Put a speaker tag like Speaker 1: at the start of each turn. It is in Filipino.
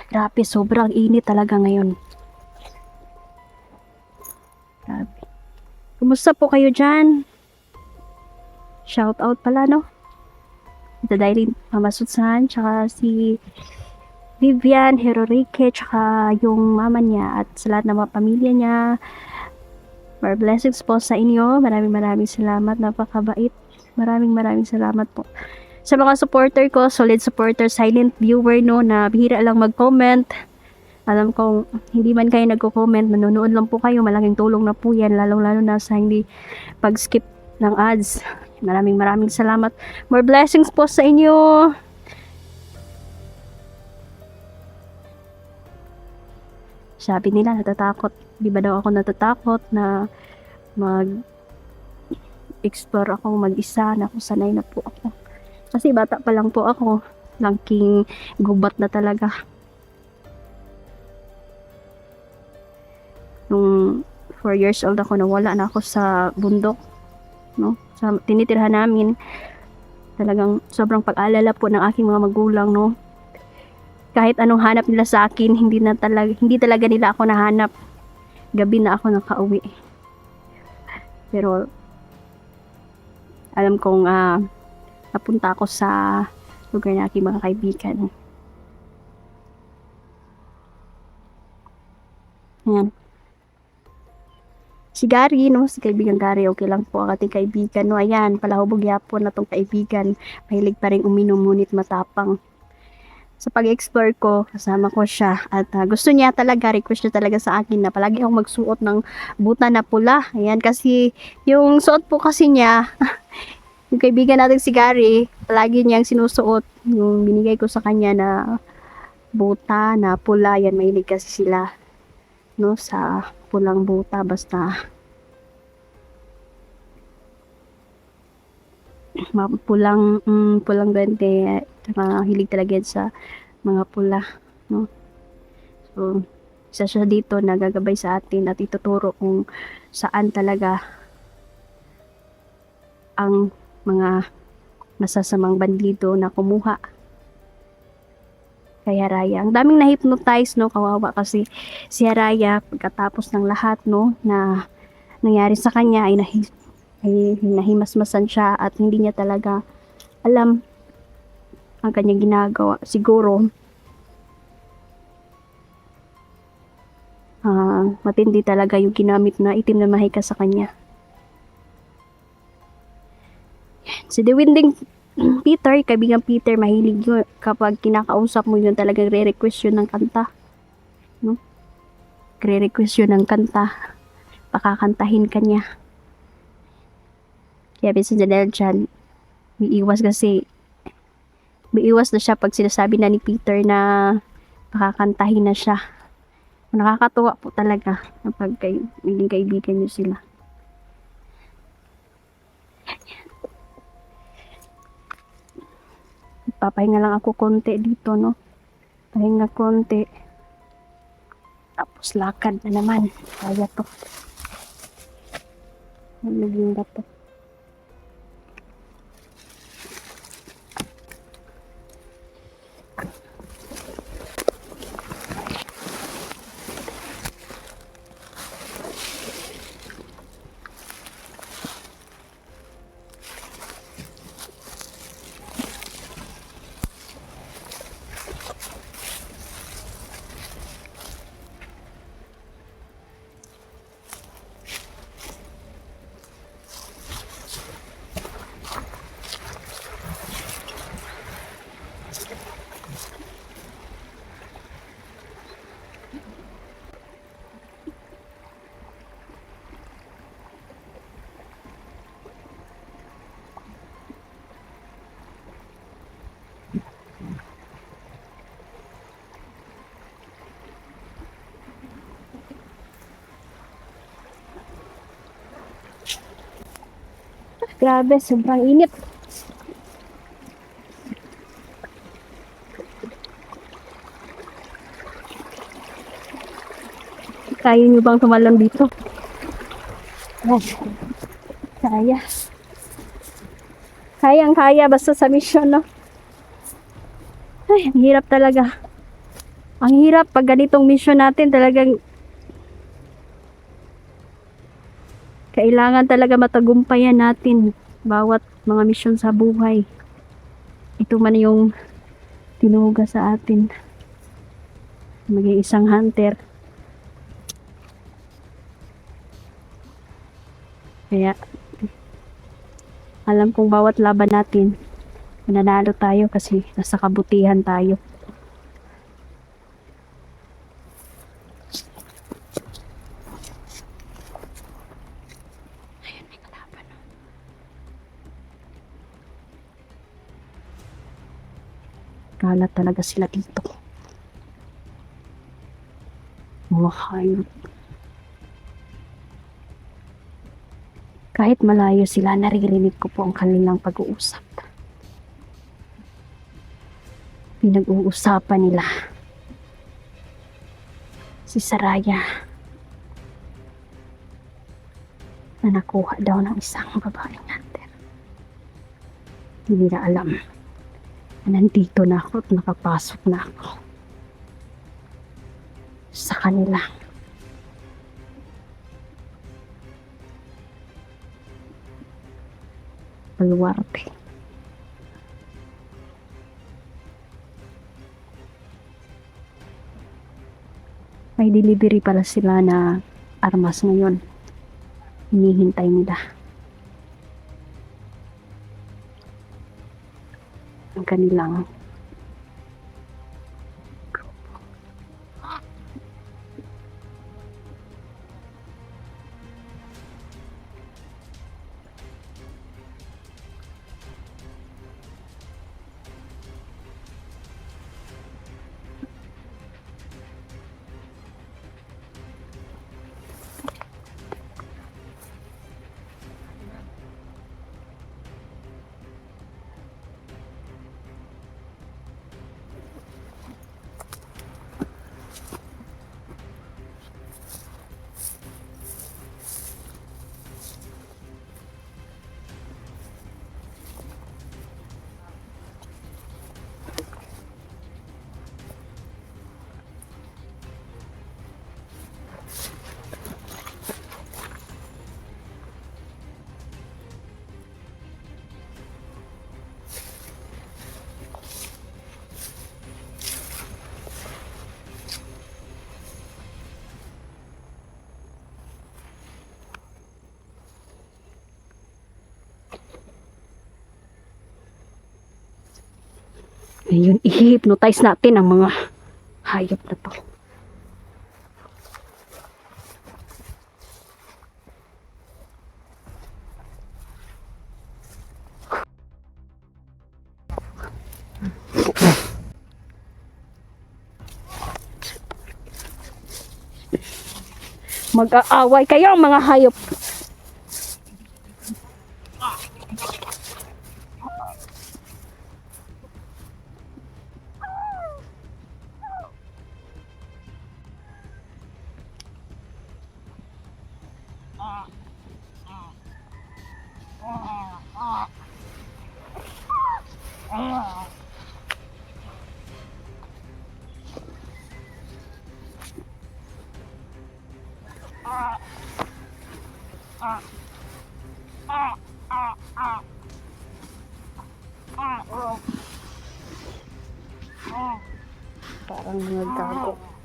Speaker 1: Grabe, sobrang init talaga ngayon. Grabe. Kumusta po kayo dyan? Shout out pala, no? Ito dahil Mama Susan, tsaka si Vivian Herorique, tsaka yung mama niya at sa lahat ng mga pamilya niya. More blessings po sa inyo. Maraming salamat. Napakabait. Maraming salamat po. Sa mga supporter ko, solid supporter, silent viewer, no, na bihira lang mag-comment. Alam kong hindi man kayo nagko-comment, manonood lang po kayo. Malaking tulong na po yan, lalong-lalo na sa hindi pag-skip ng ads. Maraming salamat. More blessings po sa inyo. Sabi nila, natatakot. Di ba daw ako natatakot na mag-explore ako mag-isa, na kung sanay na po ako. Kasi bata pa lang po ako. Langking gubat na talaga. Nung 4 years old ako, nawala na ako sa bundok. No? Sa tinitirhan namin. Talagang sobrang pag-alala po ng aking mga magulang, no? Kahit anong hanap nila sa akin, hindi talaga nila ako nahanap. Gabi na ako nakauwi. Pero alam kong napunta ako sa lugar ng aking mga kaibigan. Ayan. Si Gary, no? Si kaibigan Gary, okay lang po ang ating kaibigan, no? Ayan, palahubog yapon na tong kaibigan. Mahilig pa rin uminom, ngunit matapang. Sa pag-explore ko, kasama ko siya. At gusto niya talaga, request niya talaga sa akin na palagi akong magsuot ng buta na pula. Ayan, kasi yung suot po kasi niya, yung kaibigan natin si Gary, palagi niyang sinusuot. Yung binigay ko sa kanya na buta na pula, yan, mahilig kasi sila, no, sa pulang buta, basta pulang bente, hilig talaga yan sa mga pula, no. So isa siya dito na gagabay sa atin at ituturo kung saan talaga ang mga masasamang bandido na kumuha kay Haraya. Ang daming na-hypnotize, no, kawawa kasi si Haraya pagkatapos ng lahat, no, na nangyari sa kanya ay nahimasmasan siya at hindi niya talaga alam ang kanyang ginagawa. Siguro matindi talaga yung ginamit na itim na mahika sa kanya. Si The Winding Peter, kaibigan Peter, mahilig yun kapag kinakausap mo yun, talagang re-request yun ng kanta, no? Re-request yun ng kanta, pakakantahin ka niya. Kaya minsan dyan, biiwas na siya pag sinasabi na ni Peter na pakakantahin na siya. Nakakatuwa po talaga kapag maging kaibigan niyo sila. Papahinga lang ako konti dito, no? Pahinga konti. Tapos lakad na naman. Kaya to. Naging to. Grabe, sobrang init. Kaya nyo bang tumalon dito? Ay, kaya. Kayang-kaya basta sa mission, no? Ay, ang hirap talaga. Ang hirap pag ganitong mission natin, talagang kailangan talaga matagumpayan natin bawat mga mission sa buhay. Ito man yung tinuga sa atin. Maging isang hunter. Kaya, alam kong bawat laban natin, mananalo tayo kasi nasa kabutihan tayo. Ayun, may kalaban. Kalat talaga sila dito. Mga hayop. Kahit malayo sila, naririnig ko po ang kanilang pag-uusap. Pinag-uusapan nila si Saraya na nakuha daw ng isang babaeng hunter. Hindi na alam na nandito na ako at nakapasok na ako sa kanila. Baluarte. May delivery pala sila na armas ngayon. Hinihintay nila. Ang kanilang ngayon, i-hypnotize natin ang mga hayop na to. Mag-aaway kayo ang mga hayop. Parang mga gago.